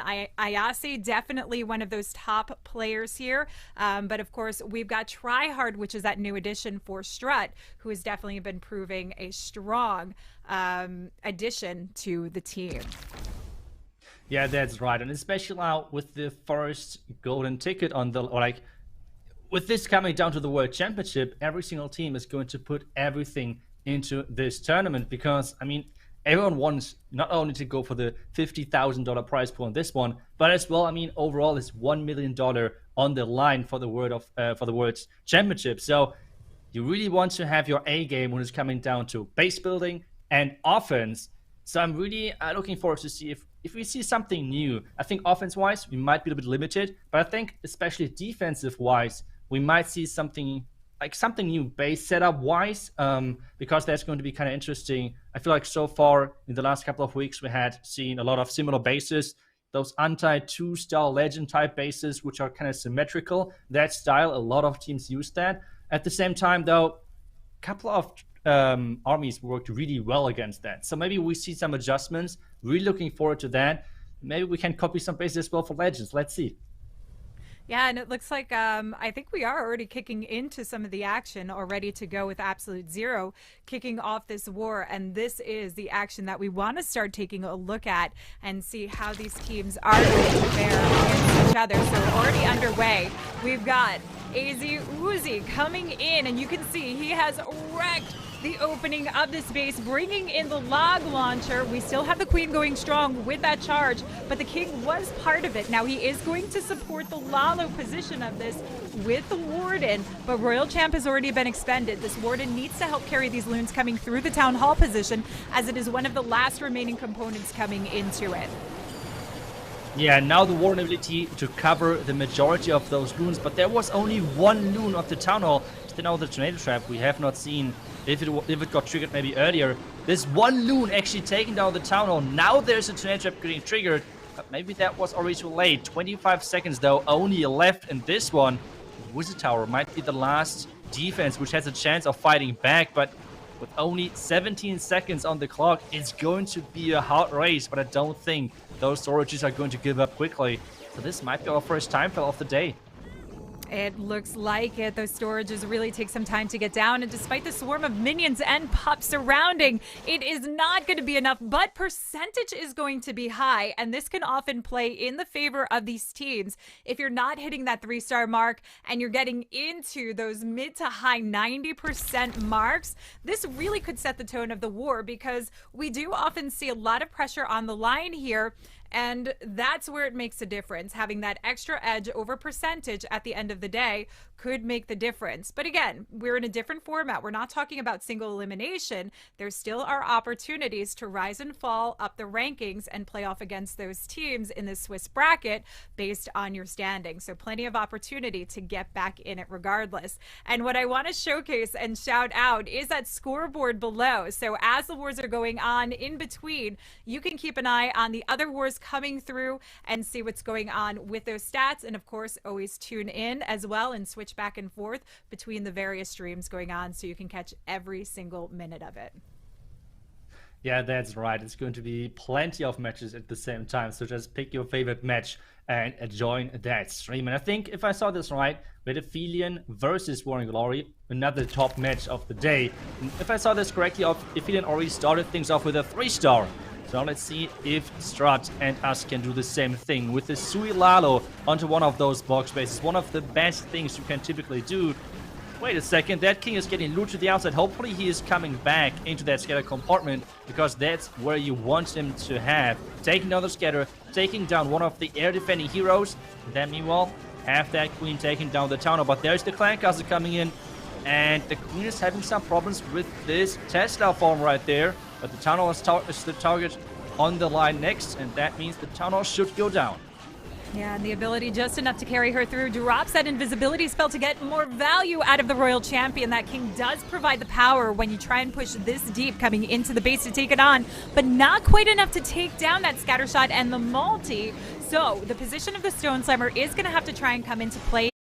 Ayase, definitely one of those top players here. But of course, we've got Tryhard, which is that new addition for Strut, who has definitely been proving a strong addition to the team. Yeah, that's right. And especially now with the first golden ticket on the, or like, with this coming down to the World Championship, every single team is going to put everything into this tournament because, I mean, everyone wants not only to go for the $50,000 prize pool on this one, but as well, I mean, overall, it's $1 million on the line for the World Championship. So you really want to have your A game when it's coming down to base building and offense. So I'm really looking forward to see if we see something new. I think offense-wise, we might be a bit limited, but I think especially defensive-wise, we might see something new base setup-wise, because that's going to be kind of interesting. I feel like so far in the last couple of weeks, we had seen a lot of similar bases, those anti-2-star legend type bases, which are kind of symmetrical. That style, a lot of teams use that. At the same time, though, a couple of armies worked really well against that. So maybe we see some adjustments. Really looking forward to that. Maybe we can copy some bases as well for Legends. Let's see. Yeah, and it looks like I think we are already kicking into some of the action, or ready to go with Absolute Zero, kicking off this war. And this is the action that we want to start taking a look at and see how these teams are going to fare against each other. So already underway, we've got AZ Uzi coming in, and you can see he has wrecked the opening of this base, bringing in the log launcher. We still have the queen going strong with that charge, but the king was part of it. Now he is going to support the Lalo position of this with the warden, but Royal Champ has already been expended. This warden needs to help carry these loons coming through the town hall position, as it is one of the last remaining components coming into it. Yeah, now the warden ability to cover the majority of those loons, but there was only one loon of the town hall. Still now the tornado trap, we have not seen if it got triggered maybe earlier. There's one loon actually taking down the town hall. Now there's a tornado trap getting triggered, but maybe that was already too late. 25 seconds though, only left in this one. Wizard Tower might be the last defense which has a chance of fighting back, but with only 17 seconds on the clock, it's going to be a hard race, but I don't think those storages are going to give up quickly. So this might be our first time fill of the day. It looks like it. Those storages really take some time to get down, and despite the swarm of minions and pups surrounding, it is not going to be enough, but percentage is going to be high, and this can often play in the favor of these teams. If you're not hitting that 3-star mark and you're getting into those mid to high 90% marks, this really could set the tone of the war, because we do often see a lot of pressure on the line here. And that's where it makes a difference. Having that extra edge over percentage at the end of the day could make the difference. But again, we're in a different format. We're not talking about single elimination. There still are opportunities to rise and fall up the rankings and play off against those teams in the Swiss bracket based on your standing. So plenty of opportunity to get back in it regardless. And what I want to showcase and shout out is that scoreboard below. So as the wars are going on in between, you can keep an eye on the other wars coming through and see what's going on with those stats. And of course, always tune in as well and switch back and forth between the various streams going on so you can catch every single minute of it. Yeah, that's right. It's going to be plenty of matches at the same time. So just pick your favorite match and join that stream. And I think if I saw this right, we had Aphelion versus Warring Glory, another top match of the day. And if I saw this correctly, Aphelion already started things off with a 3-star. So now let's see if Strut and us can do the same thing with the Sui Lalo onto one of those box bases. One of the best things you can typically do. Wait a second, that king is getting looted to the outside. Hopefully he is coming back into that scatter compartment, because that's where you want him to have. Taking down the scatter, taking down one of the air defending heroes. And then meanwhile, have that queen taking down the town hall. But there's the clan castle coming in. And the queen is having some problems with this Tesla farm right there. But the town hall is the target on the line next, and that means the town hall should go down. Yeah, and the ability just enough to carry her through. Drops that invisibility spell to get more value out of the Royal Champion. That king does provide the power when you try and push this deep coming into the base to take it on, but not quite enough to take down that scatter shot and the multi. So the position of the Stone Slammer is going to have to try and come into play.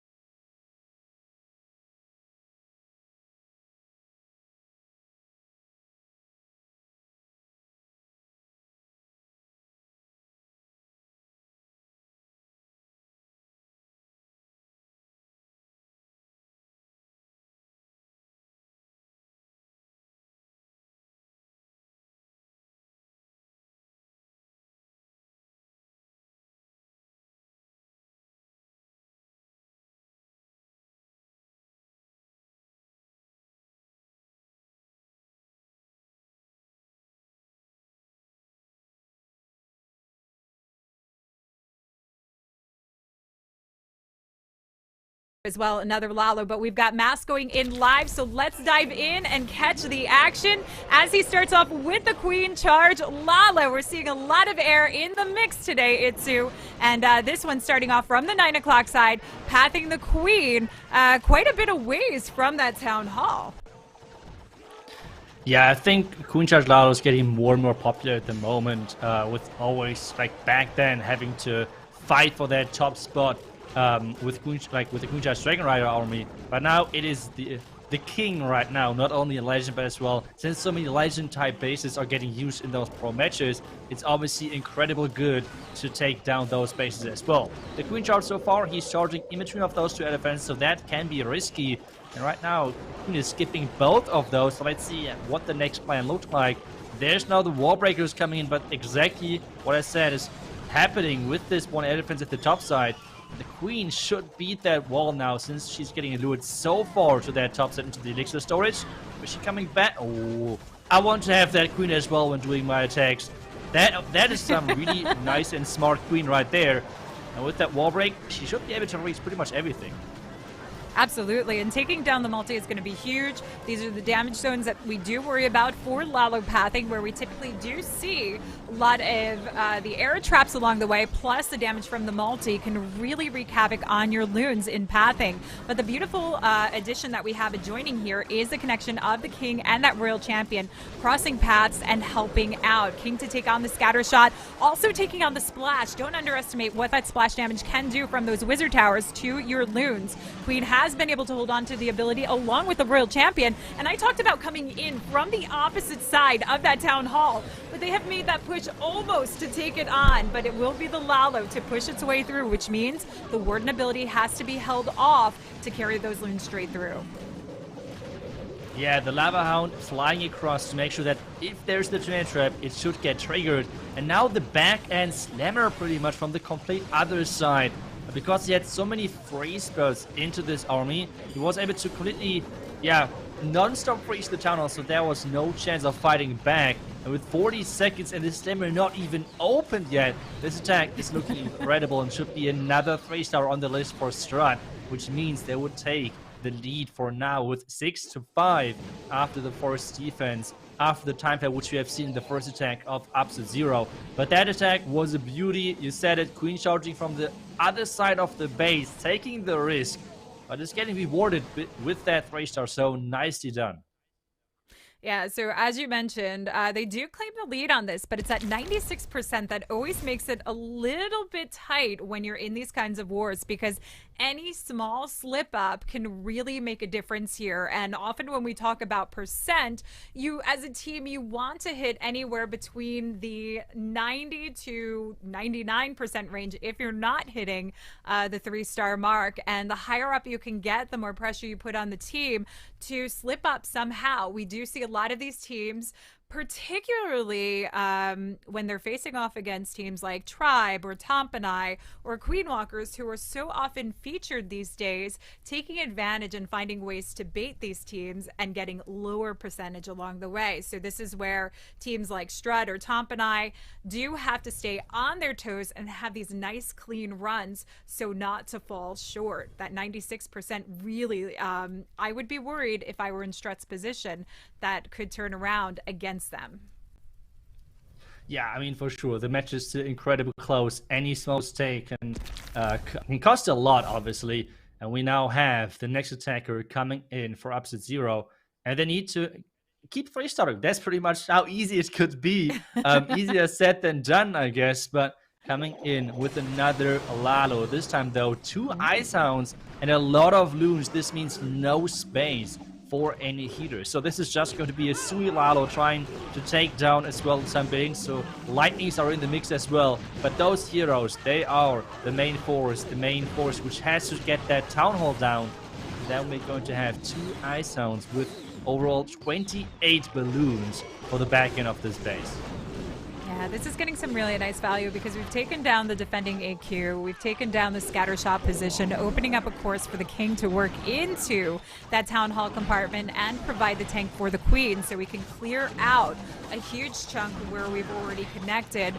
as well, another Lalo, but we've got Mask going in live, so let's dive in and catch the action as he starts off with the Queen charge. Lalo, we're seeing a lot of air in the mix today, Itsu, and this one starting off from the 9 o'clock side, pathing the Queen quite a bit of ways from that Town Hall. Yeah, I think Queen Charge Lalo is getting more and more popular at the moment, with always, like back then, having to fight for that top spot. With the Queen Charge Dragon Rider army, but now it is the king right now, not only in Legend but as well. Since so many Legend type bases are getting used in those pro matches, it's obviously incredible good to take down those bases as well. The Queen Charge so far, he's charging in between of those two elephants, so that can be risky. And right now, Queen is skipping both of those, so let's see what the next plan looks like. There's now the wall breakers coming in, but exactly what I said is happening with this one elephant at the top side. The Queen should beat that wall now, since she's getting lured so far to that top set into the elixir storage. Is she coming back? Oh, I want to have that Queen as well when doing my attacks. That is some really nice and smart Queen right there. And with that wall break, she should be able to reach pretty much everything. Absolutely, and taking down the multi is going to be huge. These are the damage zones that we do worry about for Lalo pathing, where we typically do see a lot of the air traps along the way, plus the damage from the multi can really wreak havoc on your loons in pathing. But the beautiful addition that we have adjoining here is the connection of the King and that Royal Champion crossing paths and helping out. King to take on the scatter shot, also taking on the splash. Don't underestimate what that splash damage can do from those wizard towers to your loons. Queen has been able to hold on to the ability along with the Royal Champion, and I talked about coming in from the opposite side of that Town Hall, but they have made that push almost to take it on, but it will be the Lalo to push its way through, which means the Warden ability has to be held off to carry those loons straight through. Yeah, the Lava Hound flying across to make sure that if there's the tornado trap, it should get triggered. And now the back end slammer pretty much from the complete other side. Because he had so many freeze spells into this army, he was able to completely, non-stop freeze the town hall, so there was no chance of fighting back. And with 40 seconds and this slammer not even opened yet, this attack is looking incredible and should be another 3-star on the list for STRUT, which means they would take the lead for now with 6-5 after the forest defense, after the time play which we have seen in the first attack of Sub-Zero. But that attack was a beauty. You said it, Queen charging from the other side of the base, taking the risk, but it's getting rewarded with that 3-star, so nicely done. Yeah, so as you mentioned, they do claim the lead on this, but it's at 96%. That always makes it a little bit tight when you're in these kinds of wars, because any small slip up can really make a difference here. And often when we talk about percent, you as a team, you want to hit anywhere between the 90 to 99% range if you're not hitting the 3-star mark. And the higher up you can get, the more pressure you put on the team to slip up somehow. We do see a lot of these teams, particularly when they're facing off against teams like Tribe or Tompanai or Queenwalkers, who are so often featured these days, taking advantage and finding ways to bait these teams and getting lower percentage along the way. So this is where teams like STRUT or Tompanai do have to stay on their toes and have these nice clean runs so not to fall short. That 96% really, I would be worried if I were in STRUT's position, that could turn around against them. Yeah, I mean, for sure, the match is still incredibly close. Any small mistake can cost a lot, obviously. And we now have the next attacker coming in for Sub-Zero, and they need to keep 3-starring. That's pretty much how easy it could be. Easier said than done, I guess. But coming in with another Lalo. This time, though, 2 Ice Hounds and a lot of loons. This means no space for any heaters. So this is just going to be a Sui Lalo trying to take down as well some buildings. So lightnings are in the mix as well. But those heroes, they are the main force which has to get that town hall down. And then we're going to have 2 Ice Hounds with overall 28 balloons for the back end of this base. Yeah, this is getting some really nice value because we've taken down the defending AQ, we've taken down the scatter shot position, opening up a course for the king to work into that town hall compartment and provide the tank for the queen, so we can clear out a huge chunk where we've already connected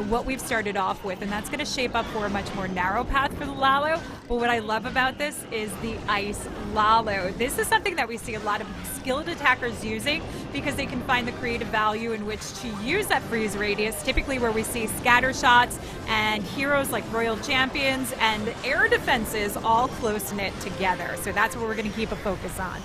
what we've started off with, and that's going to shape up for a much more narrow path for the Lalo. But what I love about this is the ice Lalo. This is something that we see a lot of skilled attackers using because they can find the creative value in which to use that freeze radius, typically where we see scatter shots and heroes like Royal Champions and air defenses all close-knit together. So that's what we're going to keep a focus on.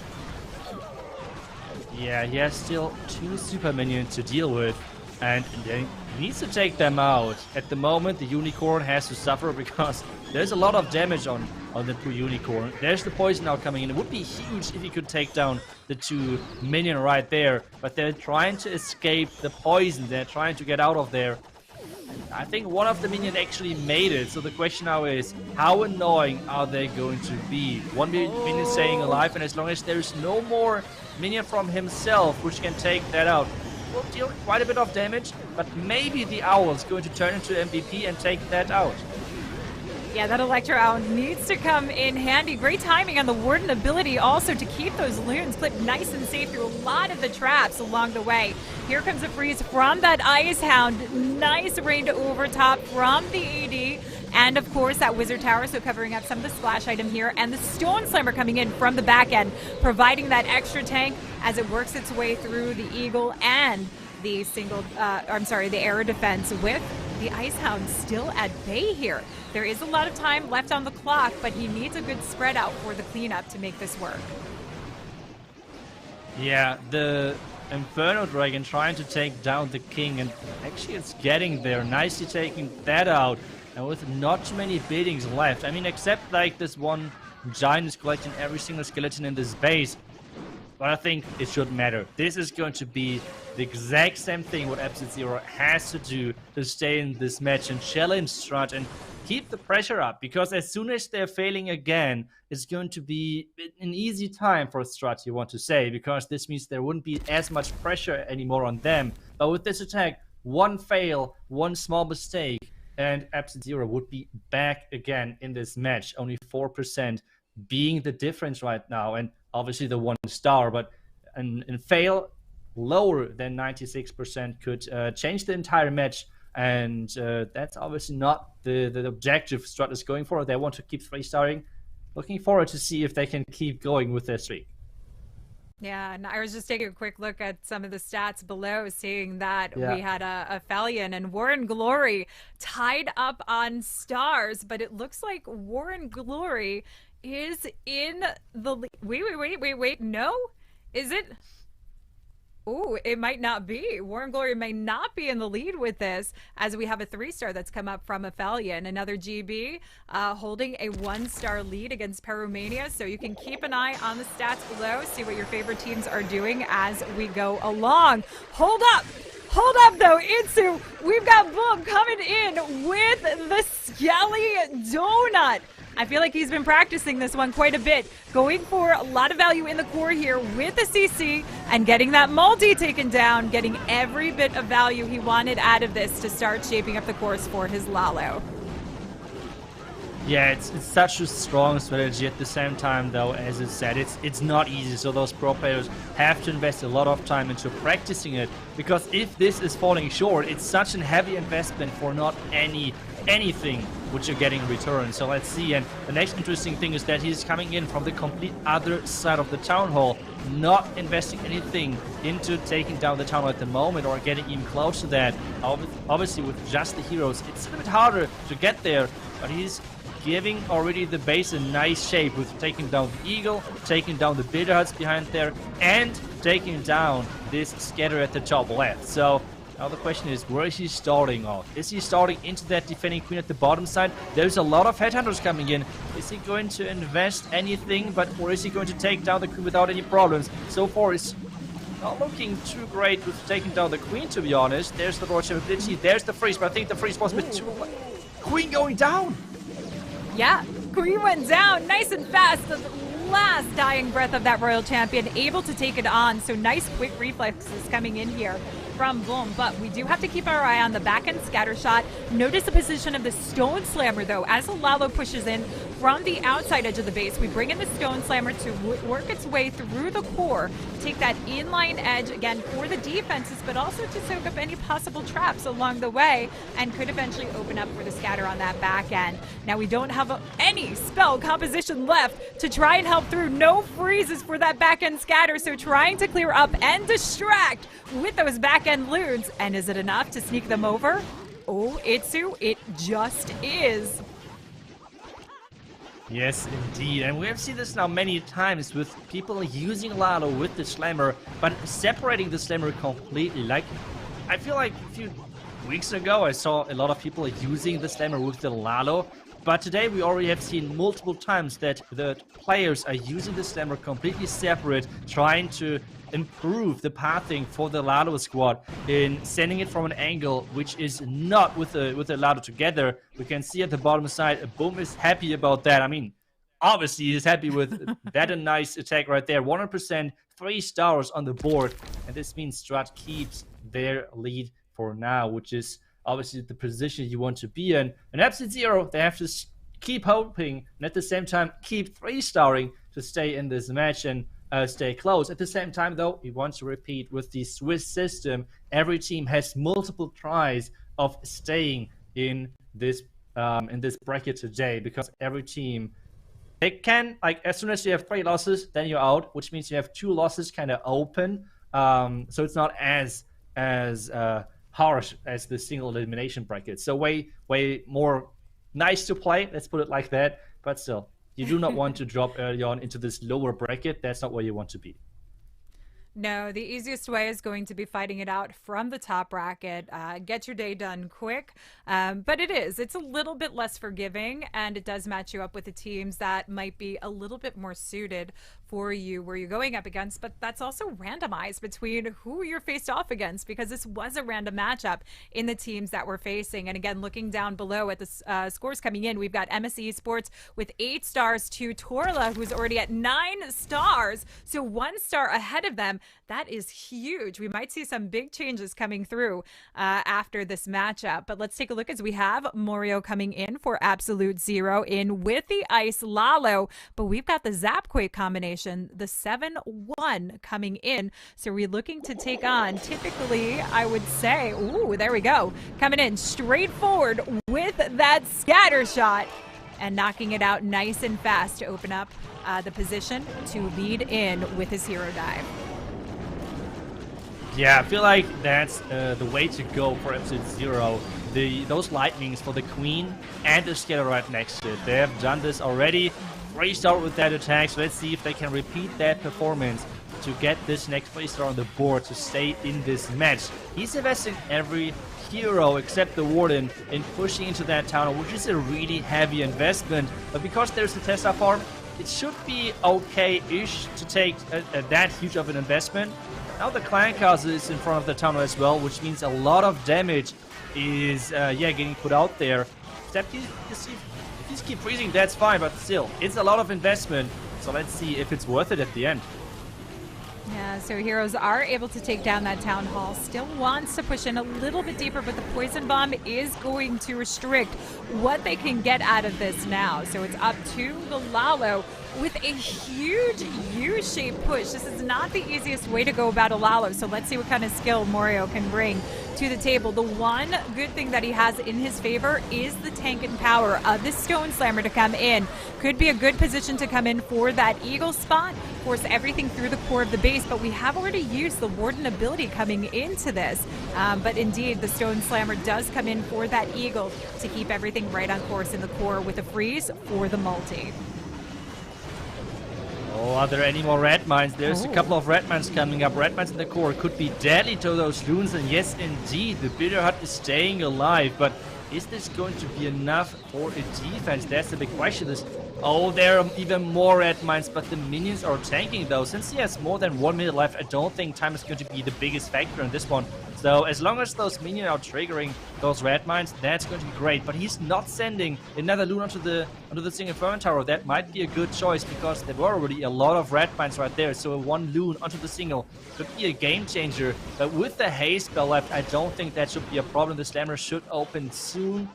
Yeah, he has still 2 super minions to deal with, and he needs to take them out. At the moment, the Unicorn has to suffer because there's a lot of damage on the 2 Unicorn. There's the poison now coming in. It would be huge if he could take down the 2 minion right there, but they're trying to escape the poison. They're trying to get out of there. I think one of the minions actually made it, so the question now is, how annoying are they going to be? One minion staying alive, and as long as there's no more minion from himself which can take that out, will deal quite a bit of damage, but maybe the Owl is going to turn into MVP and take that out. Yeah, that Electro Owl needs to come in handy. Great timing on the Warden ability also to keep those loons clipped nice and safe through a lot of the traps along the way. Here comes a freeze from that Ice Hound. Nice rain over top from the AD. And of course that Wizard Tower, so covering up some of the splash item here. And the Stone Slammer coming in from the back end, providing that extra tank as it works its way through the Eagle and the the air defense with the Ice Hound still at bay here. There is a lot of time left on the clock, but he needs a good spread out for the cleanup to make this work. Yeah, the Inferno Dragon trying to take down the king, and actually it's getting there, nicely taking that out, and with not too many biddings left. I mean, except like this one giant is collecting every single skeleton in this base. But I think it shouldn't matter. This is going to be the exact same thing what Absolute Zero has to do to stay in this match and challenge STRUT and keep the pressure up. Because as soon as they're failing again, it's going to be an easy time for STRUT, you want to say. Because this means there wouldn't be as much pressure anymore on them. But with this attack, one fail, one small mistake, and Absolute Zero would be back again in this match. Only 4% being the difference right now. And obviously the 1 star, but a fail lower than 96% could change the entire match, and that's obviously not the objective STRUT is going for. They want to keep 3-starring. Looking forward to see if they can keep going with their streak. Yeah, and I was just taking a quick look at some of the stats below, seeing that we had a Fallion and Warren Glory tied up on stars, but it looks like Warren Glory is in the wait, no? Is it? Oh, it might not be. Warren Glory may not be in the lead with this, as we have a 3-star that's come up from a Fallion. Another GB holding a 1-star lead against Perumania. So you can keep an eye on the stats below, see what your favorite teams are doing as we go along. Hold up though, Itsu. We've got Boom coming in with the Skelly Donut. I feel like he's been practicing this one quite a bit, going for a lot of value in the core here with the CC and getting that multi taken down, getting every bit of value he wanted out of this to start shaping up the course for his Lalo. Yeah, it's such a strong strategy. At the same time, though, as I said, it's not easy. So those pro players have to invest a lot of time into practicing it, because if this is falling short, it's such a heavy investment for not anything which you're getting in return. So let's see. And the next interesting thing is that he's coming in from the complete other side of the town hall, not investing anything into taking down the town hall at the moment or getting even close to that. Obviously with just the heroes, it's a bit harder to get there, but he's giving already the base a nice shape with taking down the Eagle, taking down the Bitter Huts behind there, and taking down this scatter at the top left. So now the question is, where is he starting off? Is he starting into that defending queen at the bottom side? There's a lot of headhunters coming in. Is he going to invest anything, or is he going to take down the queen without any problems? So far, it's not looking too great with taking down the queen, to be honest. There's the Royal ability, there's the freeze, but I think the freeze was a bit too late. Queen going down! Yeah, Queen went down nice and fast. The last dying breath of that Royal Champion, able to take it on. So nice quick reflexes coming in here from Boom, but we do have to keep our eye on the back-end scatter shot. Notice the position of the Stone Slammer, though. As Lalo pushes in from the outside edge of the base, we bring in the Stone Slammer to work its way through the core, take that inline edge, again, for the defenses, but also to soak up any possible traps along the way, and could eventually open up for the scatter on that back end. Now, we don't have any spell composition left to try and help through. No freezes for that back-end scatter, so trying to clear up and distract with those back-end loons. And is it enough to sneak them over? Oh, Itsu, it just is. Yes, indeed. And we have seen this now many times with people using Lalo with the Slammer, but separating the Slammer completely. Like, I feel like a few weeks ago I saw a lot of people using the Slammer with the Lalo, but today we already have seen multiple times that the players are using the Slammer completely separate, trying to improve the pathing for the Lalo squad in sending it from an angle which is not with the Lalo together. We can see at the bottom side, Boom is happy about that. I mean, obviously he's happy with that. A nice attack right there. 100%, 3 stars on the board, and this means Strut keeps their lead for now, which is obviously the position you want to be in. And Absolute Zero, they have to keep hoping and at the same time keep 3-starring to stay in this match and stay close. At the same time, though, we want to repeat with the Swiss system, every team has multiple tries of staying in this bracket today, because every team, they can, like, as soon as you have 3 losses, then you're out, which means you have 2 losses kind of open. So it's not as harsh as the single elimination bracket. So way more nice to play, let's put it like that, but still. You do not want to drop early on into this lower bracket. That's not where you want to be. No, the easiest way is going to be fighting it out from the top bracket. Get your day done quick. But it's a little bit less forgiving, and it does match you up with the teams that might be a little bit more suited for you where you're going up against. But that's also randomized between who you're faced off against, because this was a random matchup in the teams that we're facing. And again, looking down below at the scores coming in, we've got MS Esports with 8 stars to Torla, who's already at 9 stars. So 1 star ahead of them. That is huge. We might see some big changes coming through after this matchup. But let's take a look as we have Morio coming in for Absolute Zero in with the Ice Lalo. But we've got the Zapquake combination, the 7-1 coming in. So we're looking to take on, typically, I would say, ooh, there we go. Coming in straight forward with that scatter shot and knocking it out nice and fast to open up the position to lead in with his hero dive. Yeah, I feel like that's the way to go for Absolute Zero. Those lightnings for the Queen and the Scatter right next to it. They have done this already. 3-star with that attack, so let's see if they can repeat that performance to get this next 3-star on the board to stay in this match. He's investing every hero except the Warden in pushing into that tower, which is a really heavy investment. But because there's the Tesla farm, it should be okay-ish to take that huge of an investment. Now the Clan Castle is in front of the tunnel as well, which means a lot of damage is getting put out there. Except if you keep freezing, that's fine, but still, it's a lot of investment. So let's see if it's worth it at the end. Yeah, so heroes are able to take down that town hall. Still wants to push in a little bit deeper, but the poison bomb is going to restrict what they can get out of this now. So it's up to the Lalo with a huge U-shaped push. This is not the easiest way to go about a Lalo, so let's see what kind of skill Morio can bring to the table. The one good thing that he has in his favor is the tank and power of the Stone Slammer to come in. Could be a good position to come in for that Eagle spot, force everything through the core of the base, but we have already used the Warden ability coming into this. But indeed, the Stone Slammer does come in for that Eagle to keep everything right on course in the core with a freeze for the multi. Oh, are there any more red mines? There's a couple of red mines coming up. Red mines in the core could be deadly to those loons. And yes, indeed, the Bitter Hut is staying alive. But is this going to be enough for a defense? That's the big question. Oh, there are even more red mines, but the minions are tanking though. Since he has more than 1 minute left, I don't think time is going to be the biggest factor in this one. So as long as those minions are triggering those red mines, that's going to be great. But he's not sending another loon onto the single Inferno Tower. That might be a good choice because there were already a lot of red mines right there. So a one loon onto the single could be a game changer. But with the haste spell left, I don't think that should be a problem. The slammer should open soon.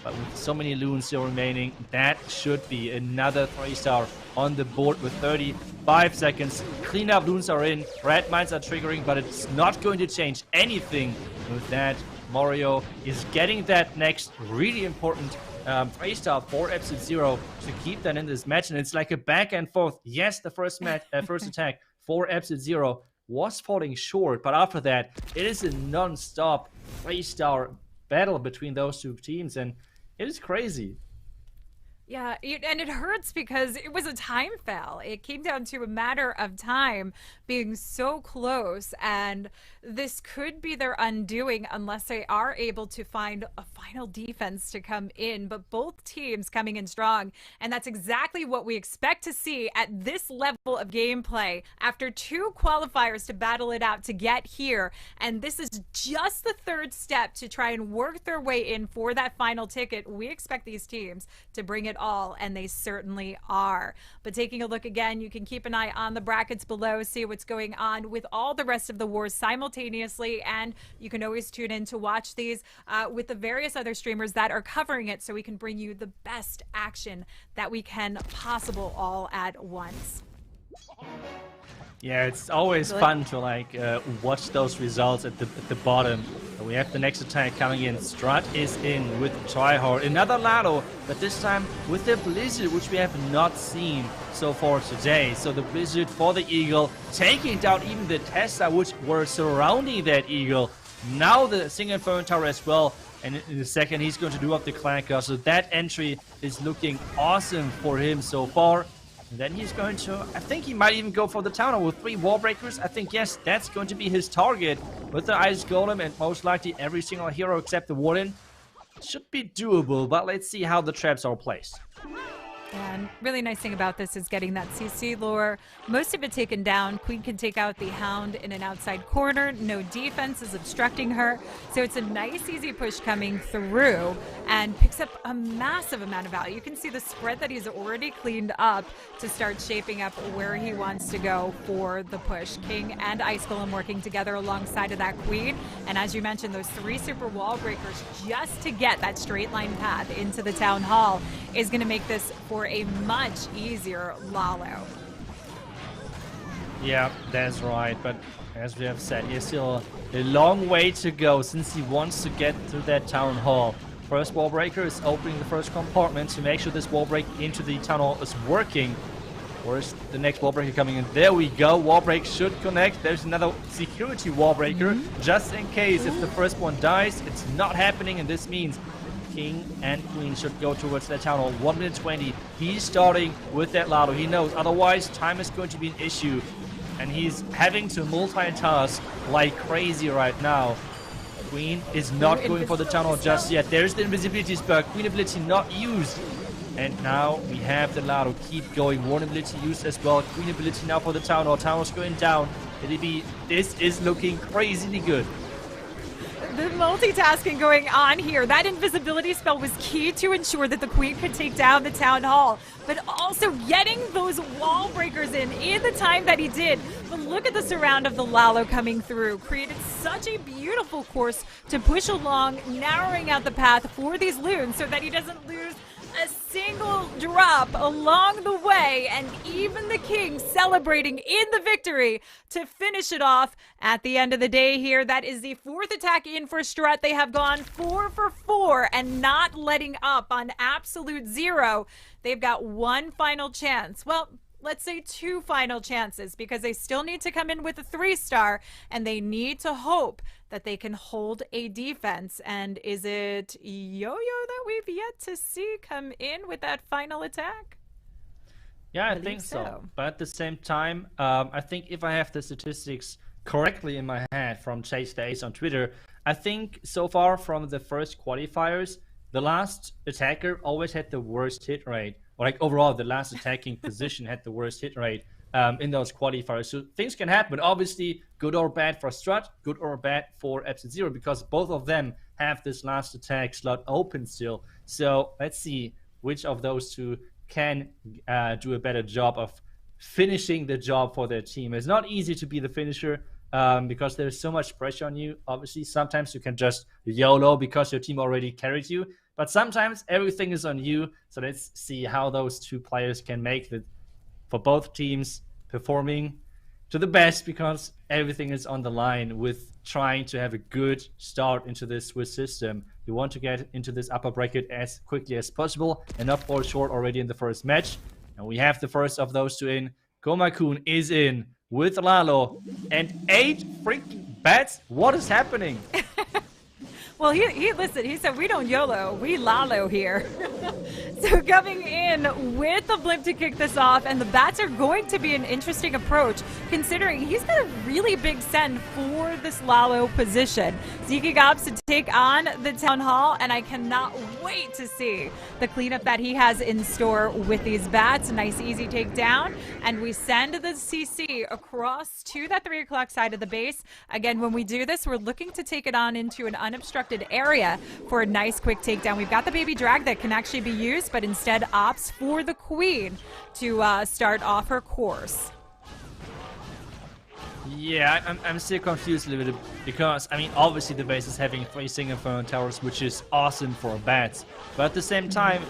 But with so many loons still remaining, that should be another 3-star on the board with 35 seconds. Cleanup loons are in, red mines are triggering, but it's not going to change anything with that. Mario is getting that next really important 3-star for Absolute Zero to keep that in this match. And it's like a back and forth. Yes, the first attack for Absolute Zero was falling short, but after that, it is a non-stop 3-star battle between those two teams, and it is crazy. Yeah, and it hurts because it was a time fail. It came down to a matter of time being so close, and this could be their undoing unless they are able to find a final defense to come in. But both teams coming in strong, and that's exactly what we expect to see at this level of gameplay after 2 qualifiers to battle it out to get here. And this is just the third step to try and work their way in for that final ticket. We expect these teams to bring it all, and they certainly are. But taking a look again, you can keep an eye on the brackets below, see what's going on with all the rest of the wars simultaneously, and you can always tune in to watch these with the various other streamers that are covering it, so we can bring you the best action that we can possible all at once. Yeah, it's always fun to watch those results at the bottom. We have the next attack coming in. Strut is in with Tryhard. Another Lado, but this time with the Blizzard, which we have not seen so far today. So the Blizzard for the Eagle, taking down even the Tesla, which were surrounding that Eagle. Now the single Inferno Tower as well. And in a second, he's going to do up the Clanker. So that entry is looking awesome for him so far. And then he's going to, I think he might even go for the town hall with 3 wall breakers. I think, yes, that's going to be his target with the Ice Golem and most likely every single hero except the Warden. Should be doable, but let's see how the traps are placed. And really nice thing about this is getting that CC lure. Most of it taken down. Queen can take out the Hound in an outside corner. No defense is obstructing her. So it's a nice, easy push coming through and picks up a massive amount of value. You can see the spread that he's already cleaned up to start shaping up where he wants to go for the push. King and Ice Golem working together alongside of that Queen. And as you mentioned, those 3 super wall breakers just to get that straight line path into the town hall is going to make this for a much easier Lalo. Yeah, that's right, but as we have said, he has still a long way to go since he wants to get through that town hall. First wall breaker is opening the first compartment to make sure this wall break into the town hall is working. Where's the next wall breaker coming in? There we go, wall break should connect. There's another security wall breaker just in case if the first one dies. It's not happening, and this means King and Queen should go towards that town hall. 1 minute 20. He's starting with that Lado. He knows otherwise time is going to be an issue. And he's having to multitask like crazy right now. Queen is not going for the town hall just yet. There's the invisibility spell. Queen ability not used. And now we have the Lado keep going. Warden ability used as well. Queen ability now for the town hall. Town hall's going down. This is looking crazily good. The multitasking going on here. That invisibility spell was key to ensure that the Queen could take down the town hall, but also getting those wall breakers in the time that he did. But look at the surround of the Lalo coming through. Created such a beautiful course to push along, narrowing out the path for these loons so that he doesn't lose a single drop along the way, and even the King celebrating in the victory to finish it off at the end of the day here. That is the 4th attack in for Strut. They have gone 4 for 4 and not letting up on Absolute Zero. They've got 1 final chance. Well, let's say 2 final chances, because they still need to come in with a 3-star, and they need to hope that they can hold a defense. And is it Yo-Yo that we've yet to see come in with that final attack? Yeah, I think so. But at the same time, I think if I have the statistics correctly in my head from Chase the Ace on Twitter, I think so far from the first qualifiers, the last attacker always had the worst hit rate. Or like overall, the last attacking position had the worst hit rate. in those qualifiers. So things can happen. Obviously, good or bad for STRUT, good or bad for F-Zero, because both of them have this last attack slot open still. So let's see which of those two can do a better job of finishing the job for their team. It's not easy to be the finisher because there's so much pressure on you. Obviously, sometimes you can just YOLO because your team already carried you, but sometimes everything is on you. So let's see how those two players can make it for both teams performing to the best, because everything is on the line with trying to have a good start into this Swiss system. You want to get into this upper bracket as quickly as possible and not fall short already in the first match. And we have the first of those two in. Komakun is in with Lalo and 8 freaking bats. What is happening? Well, listen, he said we don't YOLO, we Lalo here. So coming in with the blimp to kick this off, and the bats are going to be an interesting approach, considering he's got a really big send for this Lalo position. Zeke Gobs to take on the Town Hall, and I cannot wait to see the cleanup that he has in store with these bats. A nice, easy takedown, and we send the CC across to that 3 o'clock side of the base. Again, when we do this, we're looking to take it on into an unobstructed area for a nice quick takedown. We've got the baby drag that can actually be used, but instead opts for the queen to start off her course. Yeah, I'm still confused a little bit, because I mean, obviously the base is having 3 single phone towers, which is awesome for bats, but at the same time,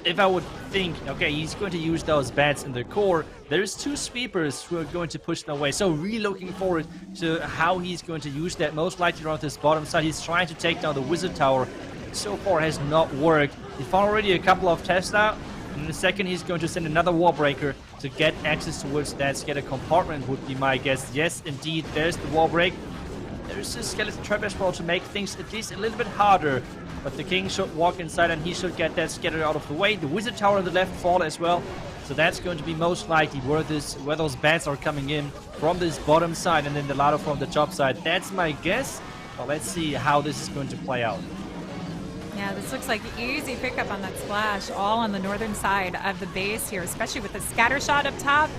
if I would think, okay, he's going to use those bats in the core, there's 2 sweepers who are going to push them away. So really looking forward to how he's going to use that. Most likely around this bottom side, he's trying to take down the wizard tower. So far has not worked. He found already a couple of tests out. And in a second, he's going to send another wall breaker to get access towards that scatter compartment, would be my guess. Yes, indeed, there's the wall break. There's a skeleton trap as well to make things at least a little bit harder. But the king should walk inside and he should get that scatter out of the way. The wizard tower on the left fall as well. So that's going to be most likely where those bats are coming in from this bottom side, and then the ladder from the top side. That's my guess. But let's see how this is going to play out. Yeah, this looks like easy pickup on that splash, all on the northern side of the base here, especially with the scatter shot up top.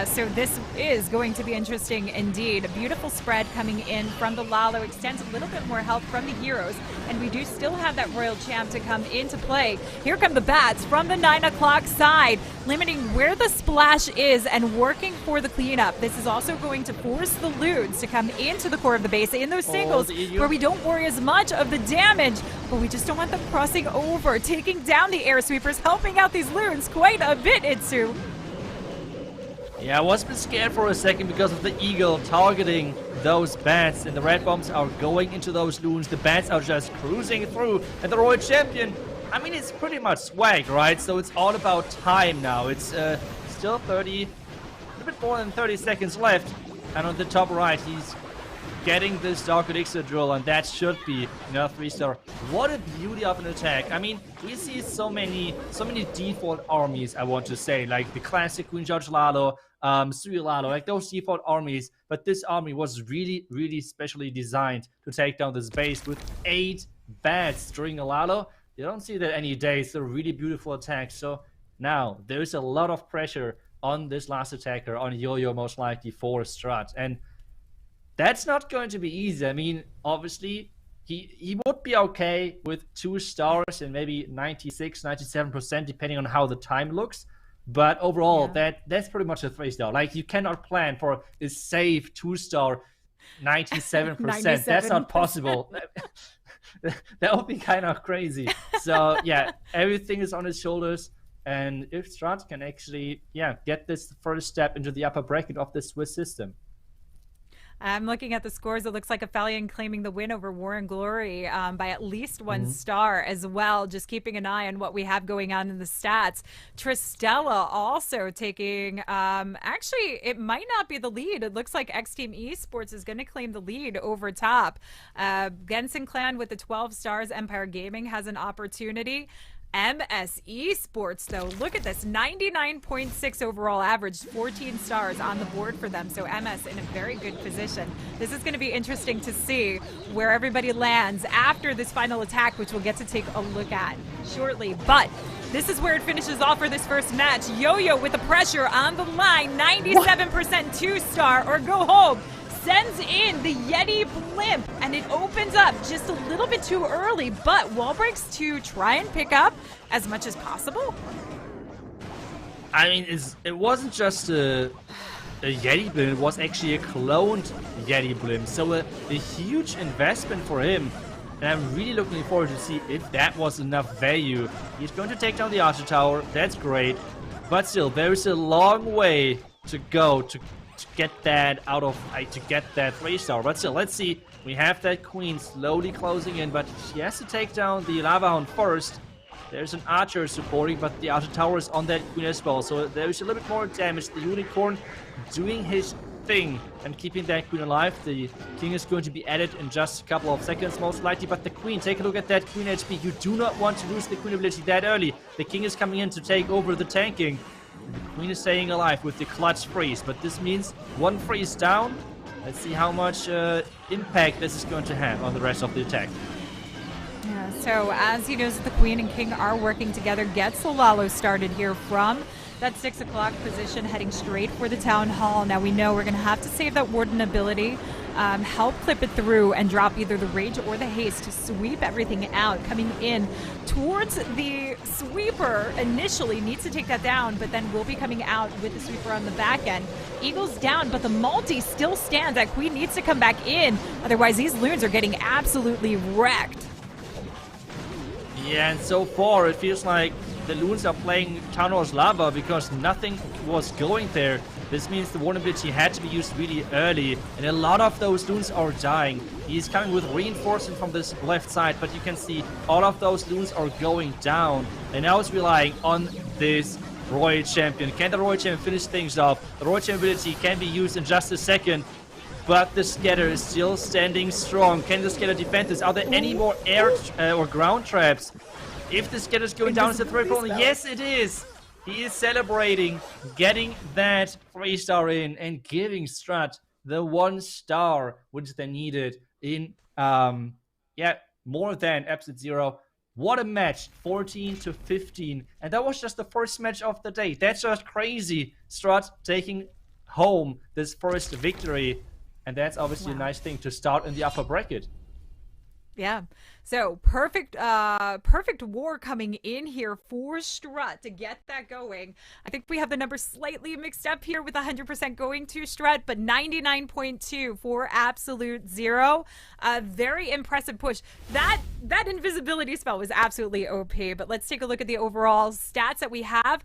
So this is going to be interesting indeed. A beautiful spread coming in from the Lalo, extends a little bit more help from the heroes, and we do still have that Royal Champ to come into play. Here come the bats from the 9 o'clock side, limiting where the splash is and working for the cleanup. This is also going to force the Loons to come into the core of the base in those singles where we don't worry as much of the damage, but we just don't want them crossing over, taking down the air sweepers, helping out these Loons quite a bit, Itsu. Yeah, I was a bit scared for a second because of the eagle targeting those bats, and the red bombs are going into those Loons. The bats are just cruising through, and the Royal Champion, I mean, it's pretty much swag, right? So it's all about time now. It's still a little bit more than 30 seconds left, and on the top right, he's getting this Dark Elixir drill, and that should be another 3-star. What a beauty of an attack. I mean, we see so many default armies, I want to say, like the classic Queen George Lalo, Sui Lalo, like those default armies, but this army was really, really specially designed to take down this base with 8 bats during a Lalo. You don't see that any day. It's a really beautiful attack. So now there's a lot of pressure on this last attacker, on Yo-Yo most likely for STRUT, and that's not going to be easy. I mean, obviously, he would be okay with 2 stars and maybe 96, 97%, depending on how the time looks. But overall, that's pretty much a 3-star. Like, you cannot plan for a safe 2-star 97%. That's not possible. That would be kind of crazy. So, yeah, everything is on his shoulders. And if STRUT can actually, get this first step into the upper bracket of the Swiss system. I'm looking at the scores. It looks like Aphelion claiming the win over War and Glory by at least 1 star as well. Just keeping an eye on what we have going on in the stats. Tristella also taking, actually, it might not be the lead. It looks like X Team Esports is going to claim the lead over top. Gensen Clan with the 12 stars. Empire Gaming has an opportunity. MS Esports, though, look at this, 99.6 overall average, 14 stars on the board for them. So MS in a very good position. This is going to be interesting to see where everybody lands after this final attack, which we'll get to take a look at shortly. But This is where it finishes off for this first match. Yo-Yo with the pressure on the line, 97% 2-star, or go home. Sends in the Yeti Blimp, and it opens up just a little bit too early, but wall breaks to try and pick up as much as possible. I mean, it wasn't just a Yeti Blimp, it was actually a cloned Yeti Blimp, so a huge investment for him. And I'm really looking forward to see if that was enough value. He's going to take down the Archer Tower, that's great. But still, there is a long way to go to get that out of, to get that 3-star. But still, let's see. We have that Queen slowly closing in, but she has to take down the Lava Hound first. There's an Archer supporting, but the Archer Tower is on that Queen as well. So there's a little bit more damage. The Unicorn doing his thing and keeping that Queen alive. The King is going to be added in just a couple of seconds most likely, but the Queen, take a look at that Queen HP. You do not want to lose the Queen ability that early. The King is coming in to take over the tanking. The Queen is staying alive with the clutch freeze, but this means one freeze down. Let's see how much impact this is going to have on the rest of the attack. Yeah, so as he knows that the Queen and King are working together, gets Solalo started here from that 6 o'clock position, heading straight for the Town Hall. Now we know we're going to have to save that Warden ability, help clip it through and drop either the Rage or the Haste to sweep everything out. Coming in towards the Sweeper initially, needs to take that down, but then will be coming out with the Sweeper on the back end. Eagle's down, but the multi still stands. That Queen needs to come back in, otherwise these Loons are getting absolutely wrecked. Yeah, and so far it feels like the Loons are playing Town Hall's Lava because nothing was going there. This means the vulnerability had to be used really early, and a lot of those Loons are dying. He's coming with reinforcement from this left side, but you can see all of those Loons are going down. And now it's relying on this Royal Champion. Can the Royal Champion finish things off? The Royal Champion ability can be used in just a second, but the Scatter is still standing strong. Can the Scatter defend this? Are there any more air or ground traps? If the Scatter is going down, is the threat problem? Yes, it is. He is celebrating, getting that 3-star in and giving STRUT the 1-star which they needed in, more than absolute zero. What a match, 14-15, and that was just the first match of the day. That's just crazy. STRUT taking home this first victory, and that's obviously a nice thing to start in the upper bracket. Yeah. So perfect war coming in here for STRUT to get that going. I think we have the numbers slightly mixed up here with 100% going to STRUT, but 99.2 for absolute zero. A very impressive push. That invisibility spell was absolutely OP, but let's take a look at the overall stats that we have.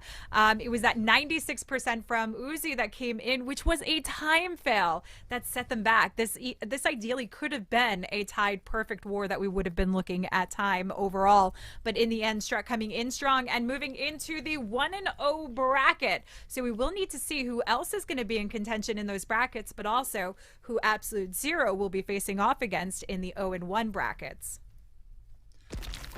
It was that 96% from Uzi that came in, which was a time fail that set them back. This ideally could have been a tied perfect war that we would have been looking at time overall, but in the end STRUT coming in strong and moving into the 1-0 bracket. So we will need to see who else is going to be in contention in those brackets, but also who absolute zero will be facing off against in the 0-1 brackets.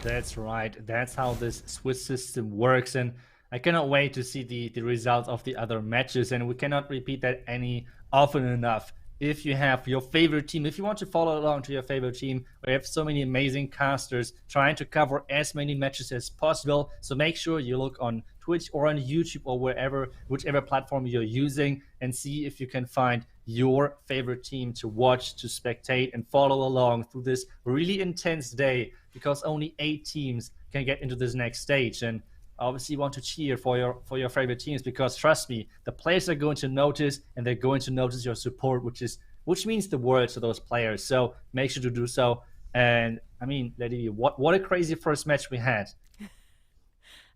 That's right, that's how this Swiss system works, and I cannot wait to see the results of the other matches, and we cannot repeat that any often enough. If you have your favorite team, if you want to follow along to your favorite team, we have so many amazing casters trying to cover as many matches as possible. So make sure you look on Twitch or on YouTube or whichever platform you're using, and see if you can find your favorite team to watch, to spectate, and follow along through this really intense day, because only 8 teams can get into this next stage. And obviously you want to cheer for your favorite teams, because trust me, the players are going to notice, and they're going to notice your support, which means the world to those players. So make sure to do so. And I mean, Lady, what a crazy first match we had.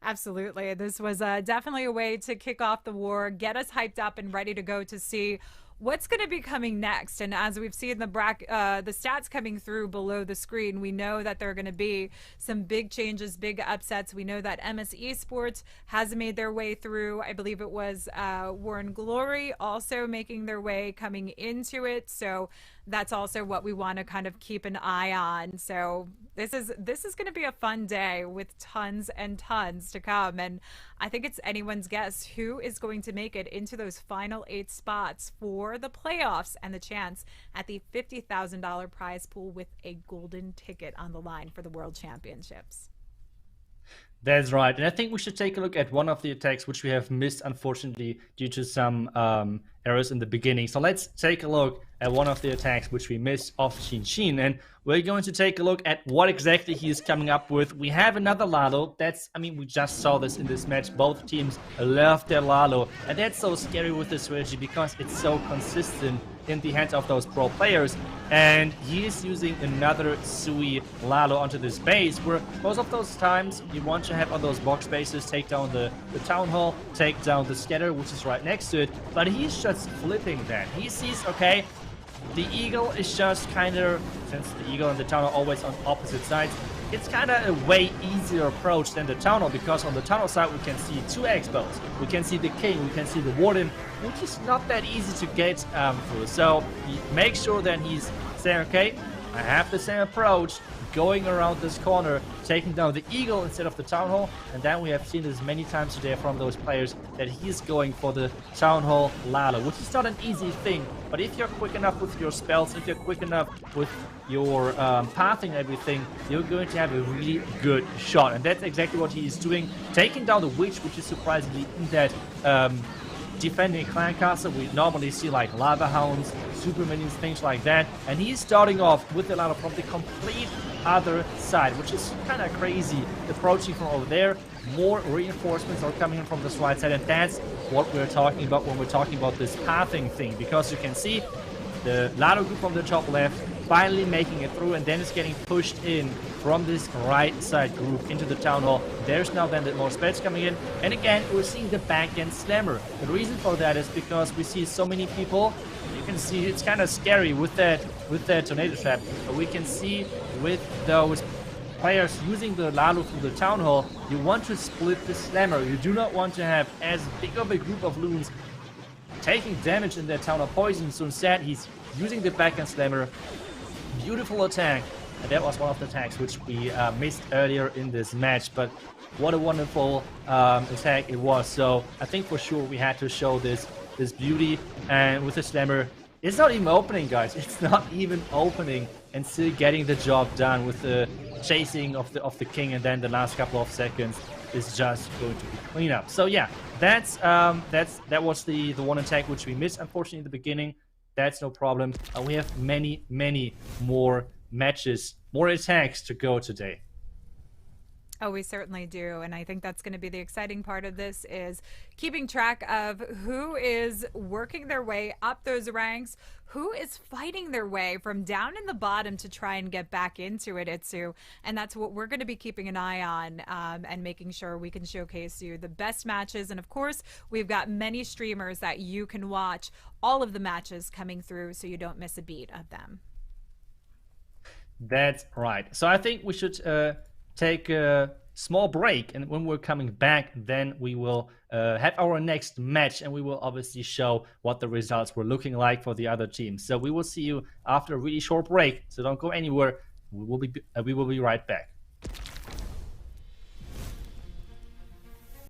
Absolutely, this was definitely a way to kick off the war, get us hyped up and ready to go to see what's going to be coming next. And as we've seen the stats coming through below the screen, we know that there are going to be some big changes, big upsets. We know that MS Esports has made their way through. I believe it was Warren Glory also making their way coming into it. So that's also what we want to kind of keep an eye on. So this is going to be a fun day with tons and tons to come. And I think it's anyone's guess who is going to make it into those final 8 spots for the playoffs and the chance at the $50,000 prize pool with a golden ticket on the line for the World Championships. That's right. And I think we should take a look at one of the attacks which we have missed, unfortunately, due to some errors in the beginning. So let's take a look at one of the attacks which we missed off Xin, and we're going to take a look at what exactly he is coming up with. We have another Lalo. We just saw this in this match. Both teams love their Lalo, and that's so scary with this strategy because it's so consistent in the hands of those pro players. And he is using another Sui Lalo onto this base, where most of those times you want to have on those box bases, take down the Town Hall, take down the Scatter, which is right next to it, but he's just flipping that. He sees, okay, the Eagle is just kind of, since the Eagle and the Town are always on opposite sides, it's kind of a way easier approach than the Town Hall, because on the Town Hall side we can see 2 Expos, we can see the King, we can see the Warden, which is not that easy to get through. So he makes sure that he's saying, okay, I have the same approach, going around this corner, taking down the Eagle instead of the Town Hall. And then we have seen this many times today from those players, that he's going for the Town Hall Lalo, which is not an easy thing. But if you're quick enough with your spells, if you're quick enough with your pathing and everything, you're going to have a really good shot. And that's exactly what he is doing, taking down the Witch, which is surprisingly in that defending Clan Castle. We normally see like Lava Hounds, Super Minions, things like that. And he's starting off with the Lalo from the complete other side, which is kind of crazy, approaching from over there. More reinforcements are coming in from this right side, and that's what we're talking about when we're talking about this pathing thing, because you can see the Lalo group from the top left finally making it through, and then it's getting pushed in from this right side group into the Town Hall. There's now then more spells coming in, and again we're seeing the back-end slammer. The reason for that is because we see so many people. You can see it's kind of scary with that tornado trap, but we can see with those players using the Lalo through the Town Hall, you want to split the slammer. You do not want to have as big of a group of loons taking damage in their Town Hall poison, so instead he's using the backhand slammer. Beautiful attack, and that was one of the attacks which we missed earlier in this match, but what a wonderful attack it was. So I think for sure we had to show this beauty, and with the slammer, it's not even opening, guys. It's not even opening, and still getting the job done with the chasing of the King, and then the last couple of seconds is just going to be cleanup. So yeah, that was the one attack which we missed, unfortunately, in the beginning. That's no problem. We have many more matches, more attacks to go today. Oh, we certainly do. And I think that's going to be the exciting part of this, is keeping track of who is working their way up those ranks, who is fighting their way from down in the bottom to try and get back into it, Itsu. And that's what we're going to be keeping an eye on, and making sure we can showcase you the best matches. And of course, we've got many streamers that you can watch all of the matches coming through, so you don't miss a beat of them. That's right. So I think we should take a small break, and when we're coming back, then we will have our next match, and we will obviously show what the results were looking like for the other teams. So we will see you after a really short break, so don't go anywhere. We will be right back.